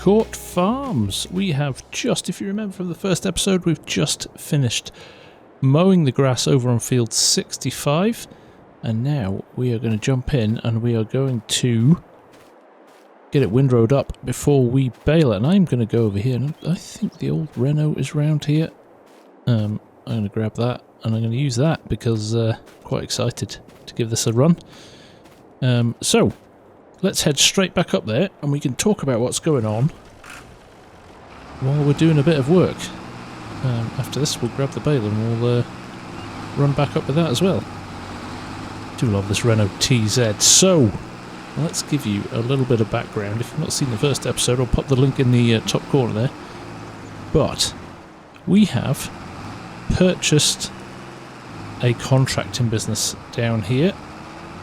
Court Farms. We have just, if you remember from the first episode, we've just finished mowing the grass over on field 65, and now we are going to jump in and we are going to get it windrowed up before we bale it. And I'm going to go over here, and I think the old Renault is round here. I'm going to grab that and I'm going to use that because quite excited to give this a run. So let's head straight back up there and we can talk about what's going on while we're doing a bit of work. After this we'll grab the bale and we'll run back up with that as well. Do love this Renault TZ. So let's give you a little bit of background. If you've not seen the first episode, I'll pop the link in the top corner there. But we have purchased a contracting business down here,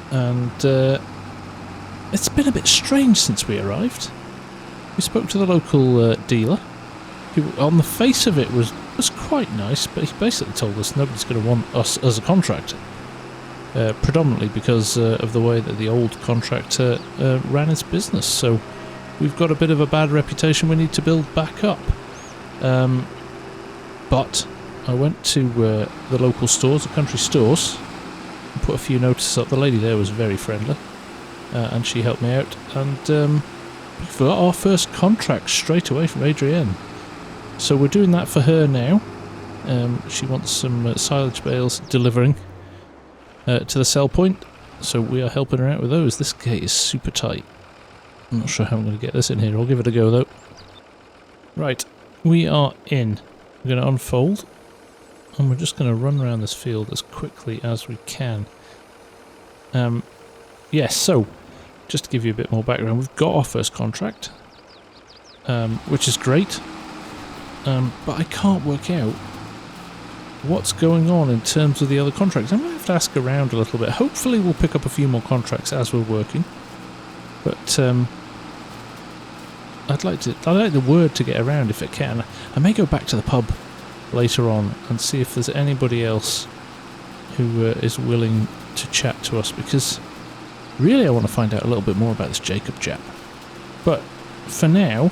and it's been a bit strange since we arrived. We spoke to the local dealer, who on the face of it was quite nice, but he basically told us nobody's going to want us as a contractor. Predominantly because of the way that the old contractor ran his business. So we've got a bit of a bad reputation we need to build back up. But I went to the local stores, the country stores, and put a few notices up. The lady there was very friendly, and she helped me out. And we got our first contract straight away from Adrienne. So we're doing that for her now. She wants some silage bales delivering to the sell point, so we are helping her out with those. This gate is super tight. I'm not sure how I'm going to get this in here. I'll give it a go though. Right, we are in. We're going to unfold, and we're just going to run around this field as quickly as we can. Yes, so just to give you a bit more background, we've got our first contract, which is great, but I can't work out what's going on in terms of the other contracts. I'm going to have to ask around a little bit. Hopefully we'll pick up a few more contracts as we're working, but I'd like the word to get around if it can. I may go back to the pub later on and see if there's anybody else who is willing to chat to us, because really I want to find out a little bit more about this Jacob chap. But for now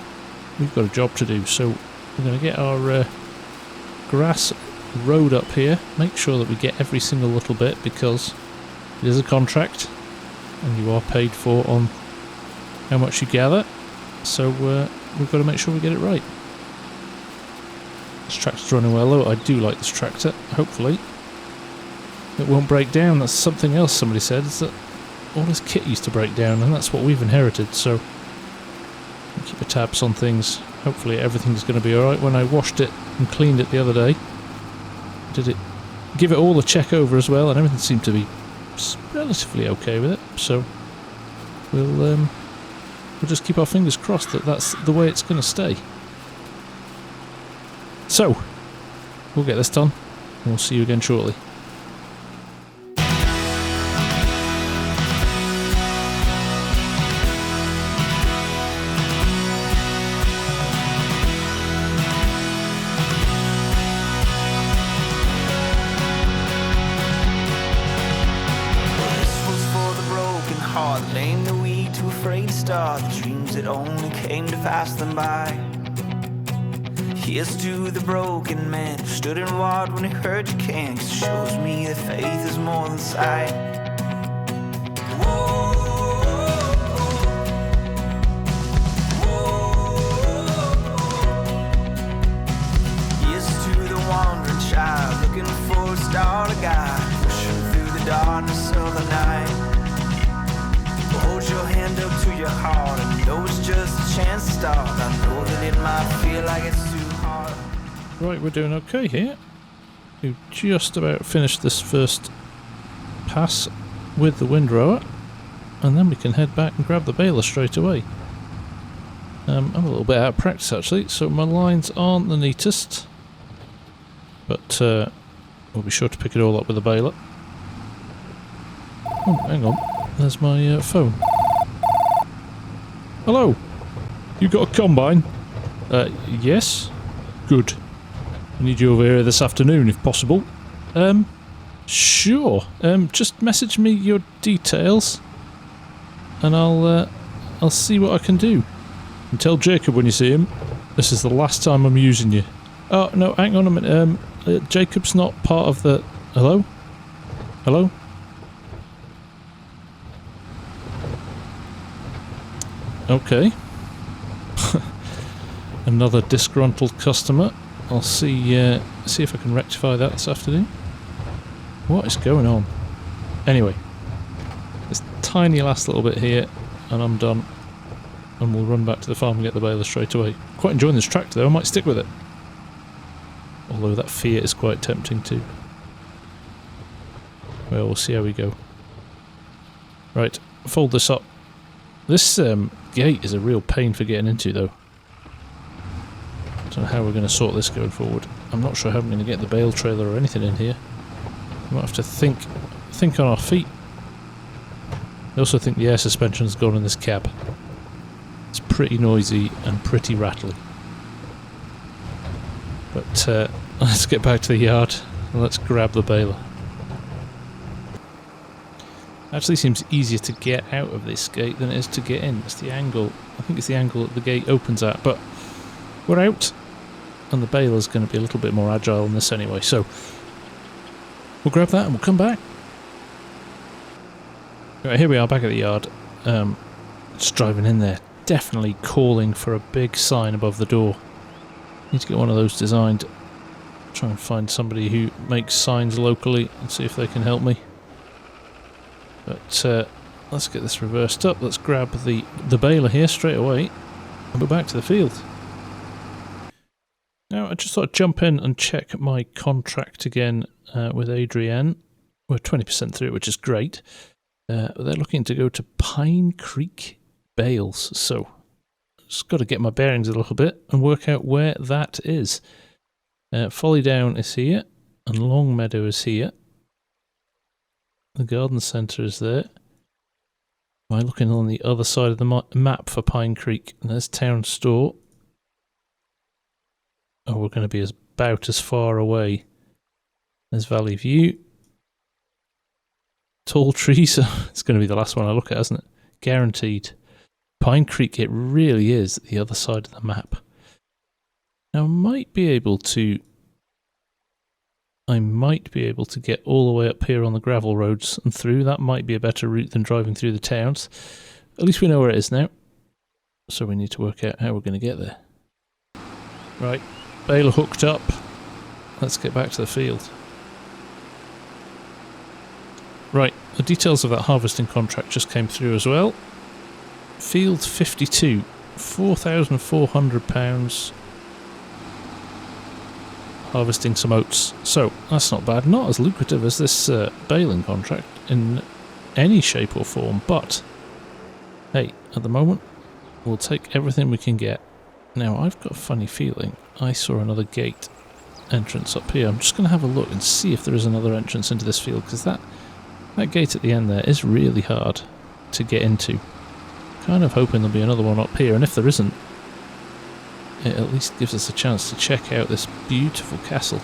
we've got a job to do, so we're going to get our grass road up here, make sure that we get every single little bit, because it is a contract and you are paid for on how much you gather, so we've got to make sure we get it right. This tractor's running well though. I do like this tractor. Hopefully it won't break down. That's something else somebody said, is that all this kit used to break down, and that's what we've inherited, so keep the tabs on things. Hopefully everything's going to be alright. When I washed it and cleaned it the other day, give it all a check over as well, and everything seemed to be relatively okay with it, so we'll just keep our fingers crossed that that's the way it's going to stay. So we'll get this done and we'll see you again shortly. Dreams that only came to pass them by. Here's to the broken man who stood and walked when he heard you can, 'cause it shows me that faith is more than sight. Whoa, whoa, whoa. Here's to the wandering child looking for a star to guide, pushing through the darkness of the night. Hold your hand up to your heart and know it's just a chance to start. I know that it might feel like it's too hard. Right, we're doing okay here. We've just about finished this first pass with the windrower, and then we can head back and grab the baler straight away. I'm a little bit out of practice actually, so my lines aren't the neatest, but we'll be sure to pick it all up with the baler. Oh, hang on. There's my phone. Hello. You got a combine? Yes. Good. I need you over here this afternoon if possible. Sure. Just message me your details and I'll see what I can do. And tell Jacob when you see him, this is the last time I'm using you. Oh, no, hang on a minute. Jacob's not part of the... Hello? Hello? Okay. Another disgruntled customer. I'll see if I can rectify that this afternoon. What is going on? Anyway, this tiny last little bit here, and I'm done. And we'll run back to the farm and get the baler straight away. Quite enjoying this tractor though, I might stick with it. Although that Fiat is quite tempting too. Well, we'll see how we go. Right, fold this up. This gate is a real pain for getting into though. I don't know how we're going to sort this going forward. I'm not sure how I'm going to get the bale trailer or anything in here. We might have to think on our feet. I also think the air suspension's gone in this cab. It's pretty noisy and pretty rattly. But let's get back to the yard and let's grab the baler. Actually seems easier to get out of this gate than it is to get in. It's the angle. I think it's the angle that the gate opens at. But we're out, and the baler's going to be a little bit more agile than this anyway. So we'll grab that and we'll come back. Right, here we are back at the yard. Just driving in there. Definitely calling for a big sign above the door. Need to get one of those designed. Try and find somebody who makes signs locally and see if they can help me. But let's get this reversed up. Let's grab the baler here straight away and go back to the field. Now I just thought I'd jump in and check my contract again with Adrienne. We're 20% through it, which is great. They're looking to go to Pine Creek Bales, so just got to get my bearings a little bit and work out where that is. Folly Down is here, and Long Meadow is here. The garden centre is there. Am I looking on the other side of the map for Pine Creek? And there's Town Store. Oh, we're going to be about as far away. There's Valley View. Tall Trees. It's going to be the last one I look at, isn't it? Guaranteed. Pine Creek, it really is the other side of the map. Now I might be able to get all the way up here on the gravel roads and through. That might be a better route than driving through the towns. At least we know where it is now. So we need to work out how we're going to get there. Right, baler hooked up. Let's get back to the field. Right, the details of that harvesting contract just came through as well. Field 52, £4,400. Harvesting some oats. So, that's not bad. Not as lucrative as this baling contract in any shape or form, but hey, at the moment, we'll take everything we can get. Now, I've got a funny feeling I saw another gate entrance up here. I'm just going to have a look and see if there is another entrance into this field, because that gate at the end there is really hard to get into. Kind of hoping there'll be another one up here, and if there isn't, it at least gives us a chance to check out this beautiful castle.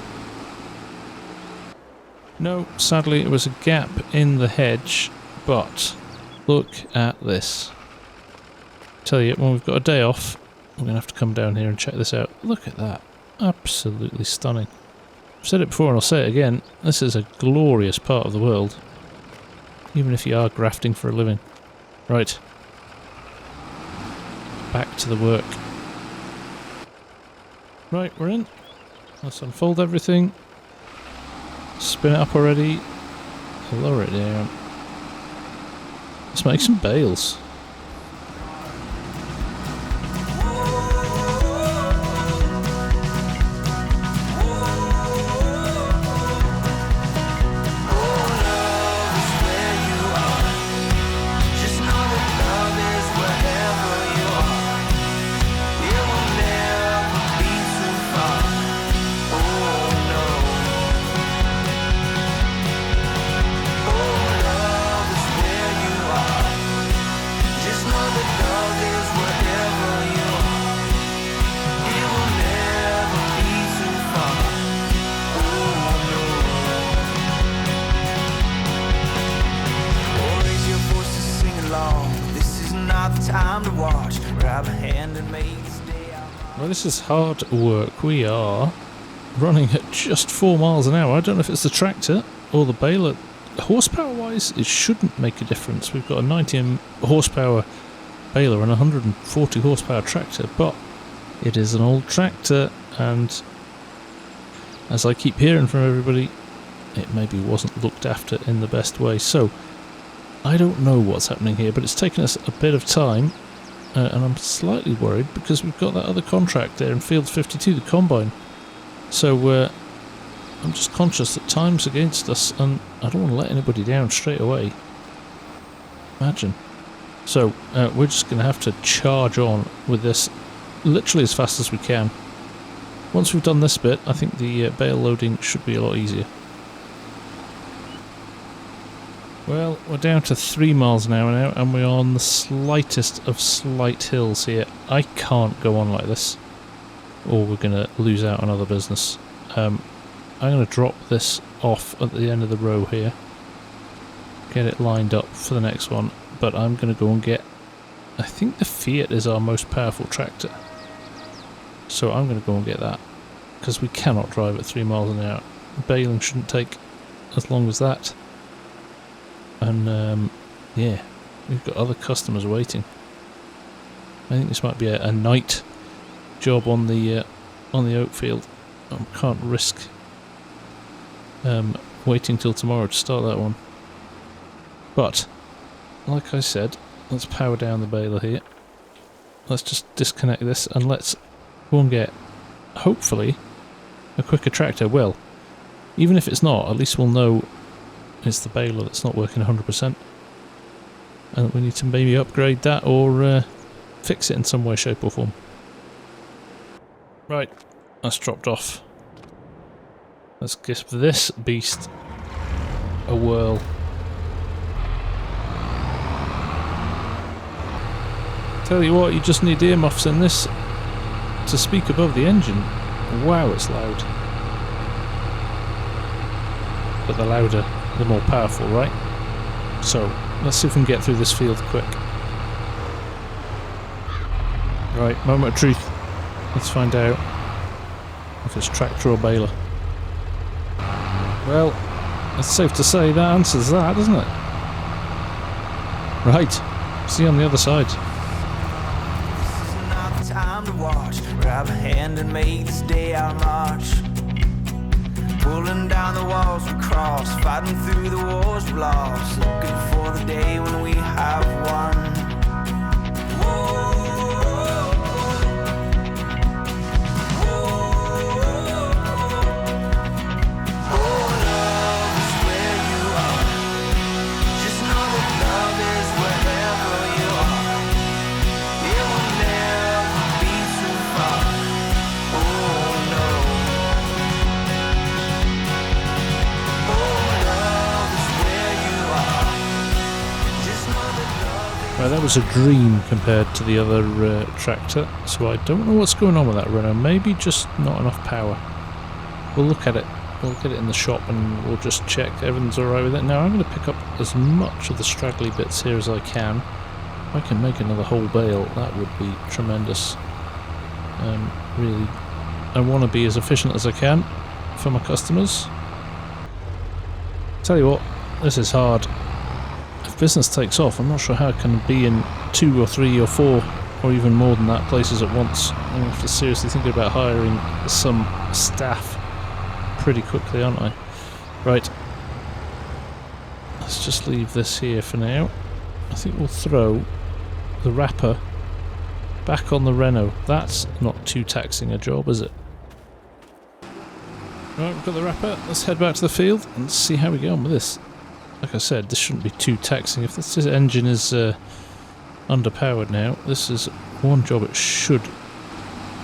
No, sadly it was a gap in the hedge, but look at this. Tell you, when we've got a day off, we're going to have to come down here and check this out. Look at that. Absolutely stunning. I've said it before and I'll say it again, this is a glorious part of the world. Even if you are grafting for a living. Right. Back to the work. Right, we're in. Let's unfold everything. Spin it up already. Lower it down. Let's make some bales. Well, this is hard work. We are running at just 4 miles an hour. I don't know if it's the tractor or the baler. Horsepower-wise, it shouldn't make a difference. We've got a 90 horsepower baler and a 140 horsepower tractor, but it is an old tractor, and as I keep hearing from everybody, it maybe wasn't looked after in the best way. So I don't know what's happening here, but it's taken us a bit of time, and I'm slightly worried because we've got that other contract there in field 52, the combine. So I'm just conscious that time's against us, and I don't want to let anybody down straight away. Imagine. So we're just going to have to charge on with this literally as fast as we can. Once we've done this bit, I think the bale loading should be a lot easier. Well, we're down to 3 miles an hour now, and we're on the slightest of slight hills here. I can't go on like this, or we're going to lose out on other business. I'm going to drop this off at the end of the row here, get it lined up for the next one, but I'm going to go and get, I think the Fiat is our most powerful tractor, so I'm going to go and get that, because we cannot drive at 3 miles an hour. Baling shouldn't take as long as that, and yeah, we've got other customers waiting. I think this might be a night job on the oat field. I can't risk waiting till tomorrow to start that one. But like I said, let's power down the baler here. Let's just disconnect this and let's go and get, hopefully, a quicker tractor. Well, even if it's not, at least we'll know it's the baler that's not working 100%, and we need to maybe upgrade that or fix it in some way, shape or form. Right, that's dropped off. Let's give this beast a whirl. Tell you what, you just need earmuffs in this to speak above the engine. Wow, it's loud. But the louder, the more powerful, right? So, let's see if we can get through this field quick. Right, moment of truth. Let's find out if it's tractor or baler. Well, it's safe to say that answers that, doesn't it? Right, see you on the other side. This is not the time to watch. Grab a hand and make this day our march. Pulling down the walls we cross, fighting through the wars we lost, looking for the day when we have won. Whoa. Right, that was a dream compared to the other tractor, so I don't know what's going on with that Renault. Maybe just not enough power. We'll look at it. We'll get it in the shop and we'll just check everything's alright with it. Now I'm going to pick up as much of the straggly bits here as I can. If I can make another whole bale, that would be tremendous. Really, I want to be as efficient as I can for my customers. Tell you what, this is hard. If business takes off, I'm not sure how I can be in 2 or 3 or 4 or even more than that places at once. I'm going to have to seriously think about hiring some staff pretty quickly, aren't I? Right, let's just leave this here for now. I think we'll throw the wrapper back on the Renault. That's not too taxing a job, is it? Right, we've got the wrapper. Let's head back to the field and see how we get on with this. Like I said, this shouldn't be too taxing. If this engine is underpowered now, this is one job it should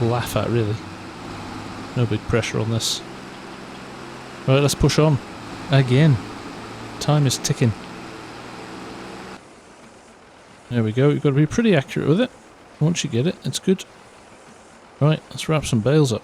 laugh at, really. No big pressure on this. Right, let's push on. Again. Time is ticking. There we go. You've got to be pretty accurate with it. Once you get it, it's good. Right, let's wrap some bales up.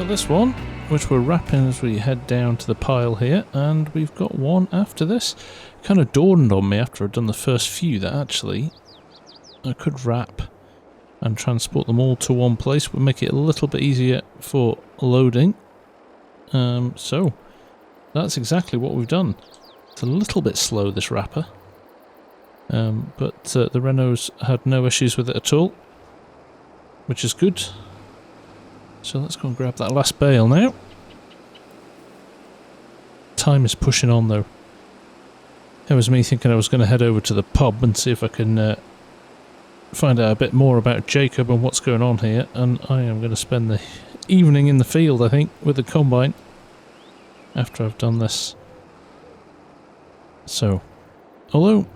got this one, which we're wrapping as we head down to the pile here, and we've got one after this. Kind of dawned on me after I'd done the first few that actually I could wrap and transport them all to one place, would make it a little bit easier for loading. So that's exactly what we've done. It's a little bit slow, this wrapper, but the Renaults had no issues with it at all, which is good. So let's go and grab that last bale now. Time is pushing on though. It was me thinking I was going to head over to the pub and see if I can find out a bit more about Jacob and what's going on here, and I am going to spend the evening in the field, I think, with the combine after I've done this. So, although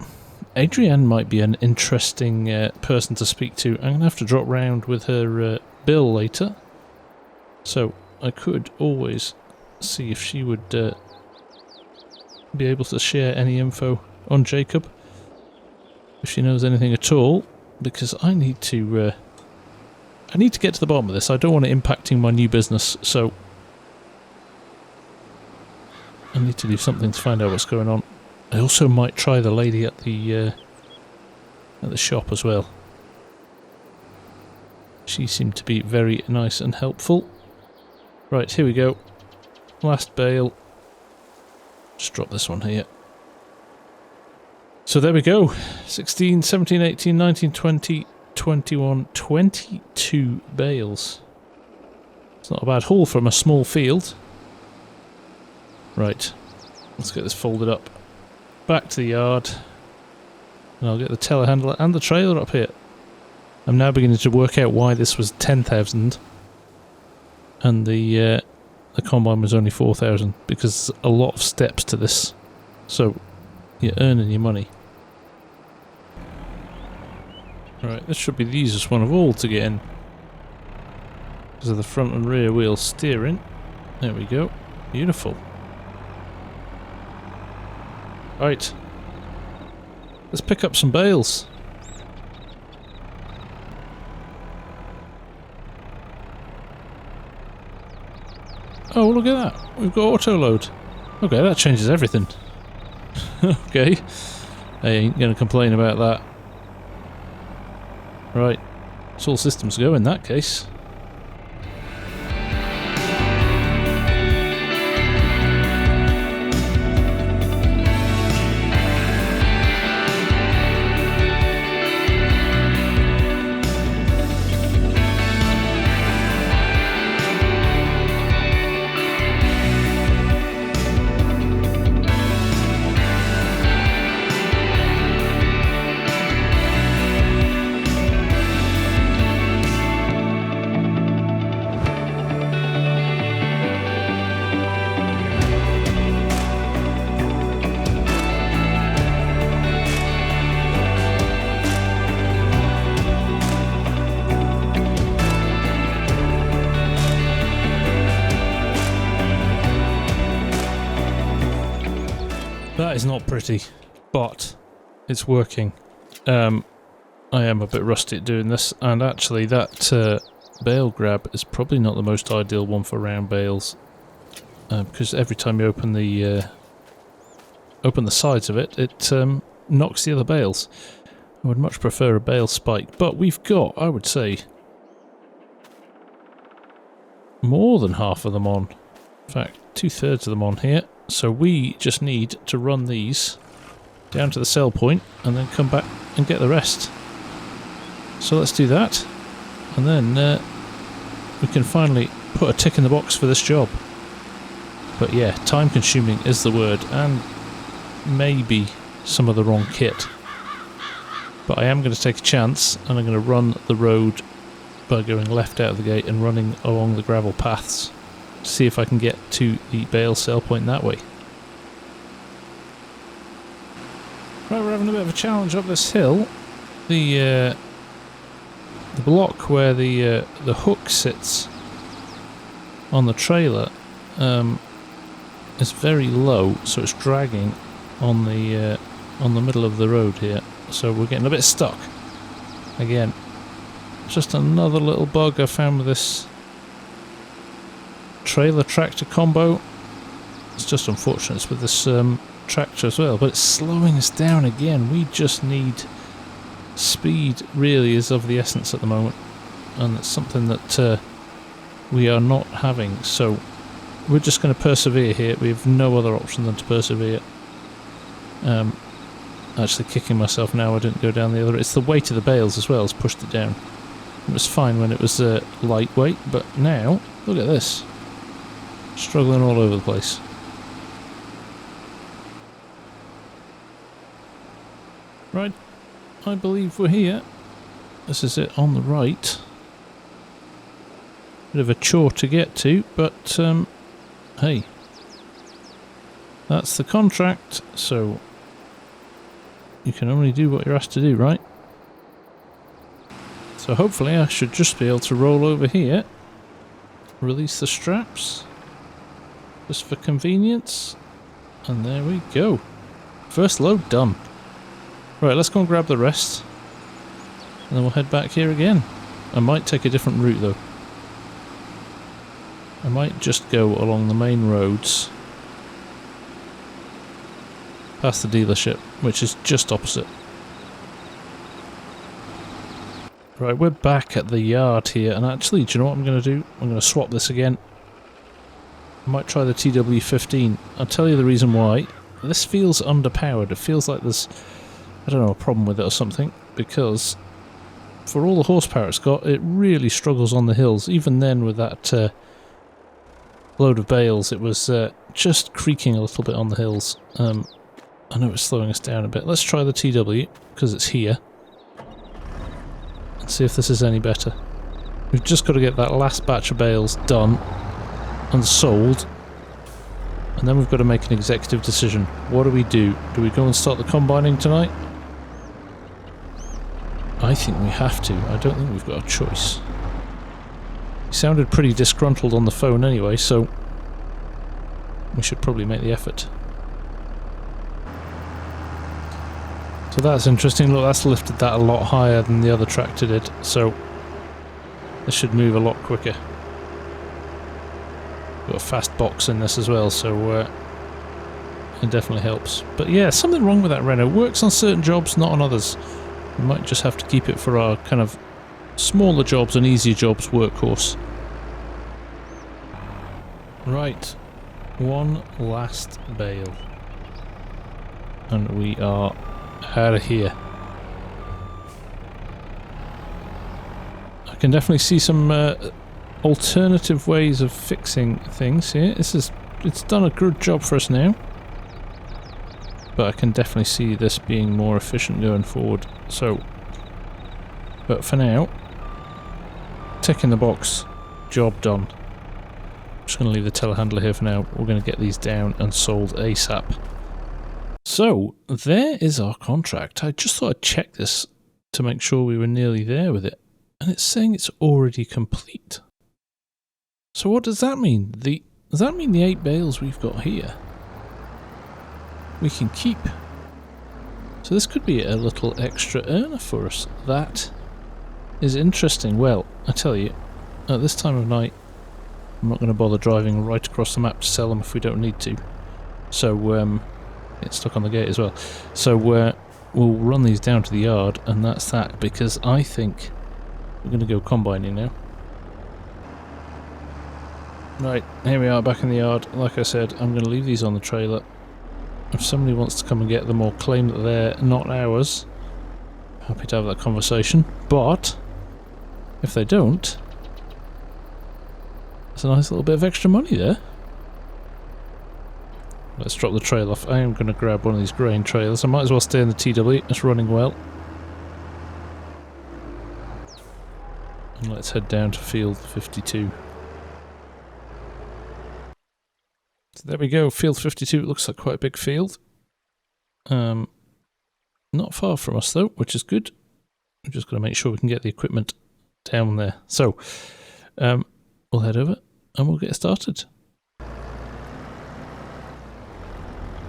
Adrienne might be an interesting person to speak to, I'm going to have to drop round with her Bill later. So I could always see if she would be able to share any info on Jacob, if she knows anything at all, because I need to get to the bottom of this. I don't want it impacting my new business, so I need to do something to find out what's going on. I also might try the lady at the shop as well. She seemed to be very nice and helpful. Right, here we go. Last bale. Just drop this one here. So there we go. 16, 17, 18, 19, 20, 21, 22 bales. It's not a bad haul from a small field. Right, let's get this folded up. Back to the yard. And I'll get the telehandler and the trailer up here. I'm now beginning to work out why this was 10,000 and the combine was only 4,000, because there's a lot of steps to this. So you're earning your money. Right, this should be the easiest one of all to get in, because of the front and rear wheel steering. There we go. Beautiful. Right. Let's pick up some bales. Oh, look at that. We've got auto load. Okay, that changes everything. Okay. I ain't going to complain about that. Right. It's all systems go in that case. That is not pretty, but it's working. I am a bit rusty at doing this, and actually that bale grab is probably not the most ideal one for round bales, because every time you open the sides of it, it knocks the other bales. I would much prefer a bale spike, but we've got, I would say, more than half of them on. In fact, 2/3 of them on here. So we just need to run these down to the sell point and then come back and get the rest. So let's do that, and then we can finally put a tick in the box for this job. But yeah, time consuming is the word, and maybe some of the wrong kit. But I am going to take a chance, and I'm going to run the road by going left out of the gate and running along the gravel paths. See if I can get to the bale sell point that way. Right, we're having a bit of a challenge up this hill. The block where the hook sits on the trailer is very low, so it's dragging on the middle of the road here. So we're getting a bit stuck. Again, just another little bug I found with this trailer tractor combo. It's just unfortunate with this tractor as well, but it's slowing us down again. We just need speed, really is of the essence at the moment, and it's something that we are not having, so we're just going to persevere here. We have no other option than to persevere. Actually kicking myself now I didn't go down the other. It's the weight of the bales as well has pushed it down. It was fine when it was lightweight, but now look at this, struggling all over the place. Right, I believe we're here. This is it on the right. Bit of a chore to get to, but hey, that's the contract, so you can only do what you're asked to do, right? So hopefully I should just be able to roll over here, release the straps, just for convenience, and there we go. First load done. Right, let's go and grab the rest, and then we'll head back here again. I might take a different route though. I might just go along the main roads past the dealership, which is just opposite. Right, we're back at the yard here, and actually, do you know what I'm going to do? I'm going to swap this again. I might try the TW15. I'll tell you the reason why. This feels underpowered. It feels like there's, I don't know, a problem with it or something, because for all the horsepower it's got, it really struggles on the hills. Even then with that load of bales, it was just creaking a little bit on the hills. I know it's slowing us down a bit. Let's try the TW, because it's here, and see if this is any better. We've just got to get that last batch of bales done and sold, and then we've got to make an executive decision. What do we do? Do we go and start the combining tonight? I think we have to. I don't think we've got a choice. He sounded pretty disgruntled on the phone anyway, so we should probably make the effort. So that's interesting. Look, that's lifted that a lot higher than the other tractor did, so this should move a lot quicker. Got a fast box in this as well, so it definitely helps. But yeah, something wrong with that Renault. Works on certain jobs, not on others. We might just have to keep it for our kind of smaller jobs and easier jobs workhorse. Right, one last bale, and we are out of here. I can definitely see some alternative ways of fixing things here. It's done a good job for us now, but I can definitely see this being more efficient going forward. So, but for now, tick in the box, job done. I'm just going to leave the telehandler here for now. We're going to get these down and sold ASAP. So, there is our contract. I just thought I'd check this to make sure we were nearly there with it. And it's saying it's already complete. So what does that mean? Does that mean the 8 bales we've got here we can keep? So this could be a little extra earner for us. That is interesting. Well, I tell you, at this time of night, I'm not going to bother driving right across the map to sell them if we don't need to. So, it's stuck on the gate as well. So we'll run these down to the yard, and that's that, because I think we're going to go combining now. Right, here we are back in the yard. Like I said, I'm going to leave these on the trailer. If somebody wants to come and get them or claim that they're not ours, happy to have that conversation. But if they don't, there's a nice little bit of extra money there. Let's drop the trail off. I am going to grab one of these grain trailers. I might as well stay in the TW. It's running well. And let's head down to field 52. So there we go, field 52. It looks like quite a big field. Not far from us though, which is good. We've just got to make sure we can get the equipment down there. So, we'll head over and we'll get started.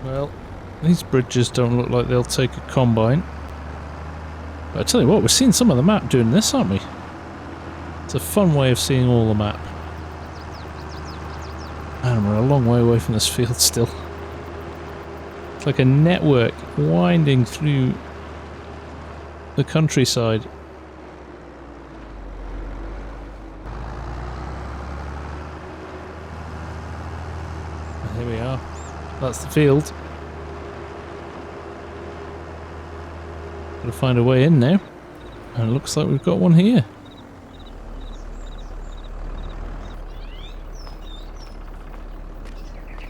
Well, these bridges don't look like they'll take a combine. But I tell you what, we're seeing some of the map doing this, aren't we? It's a fun way of seeing all the map. Man, we're a long way away from this field still. It's like a network winding through the countryside. And here we are. That's the field. Gotta find a way in now. And it looks like we've got one here.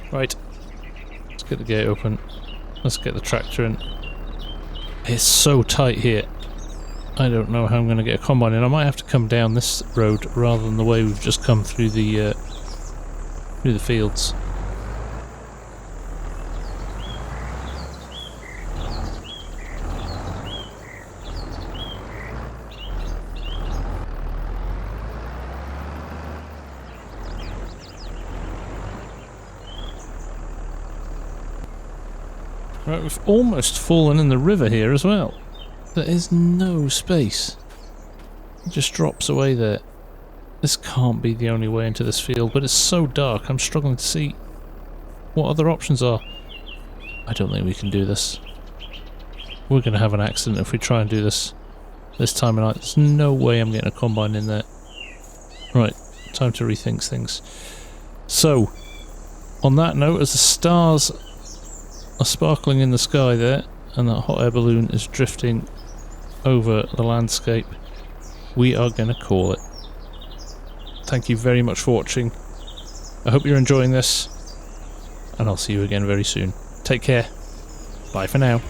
Right. Let's get the gate open. Let's get the tractor in. It's so tight here. I don't know how I'm going to get a combine in. I might have to come down this road rather than the way we've just come through the fields. Right, we've almost fallen in the river here as well. There is no space. It just drops away there. This can't be the only way into this field, but it's so dark I'm struggling to see what other options are. I don't think we can do this. We're going to have an accident if we try and do this time of night. There's no way I'm getting a combine in there. Right, time to rethink things. So, on that note, as the stars are sparkling in the sky there, and that hot air balloon is drifting over the landscape, we are going to call it. Thank you very much for watching. I hope you're enjoying this, and I'll see you again very soon. Take care. Bye for now.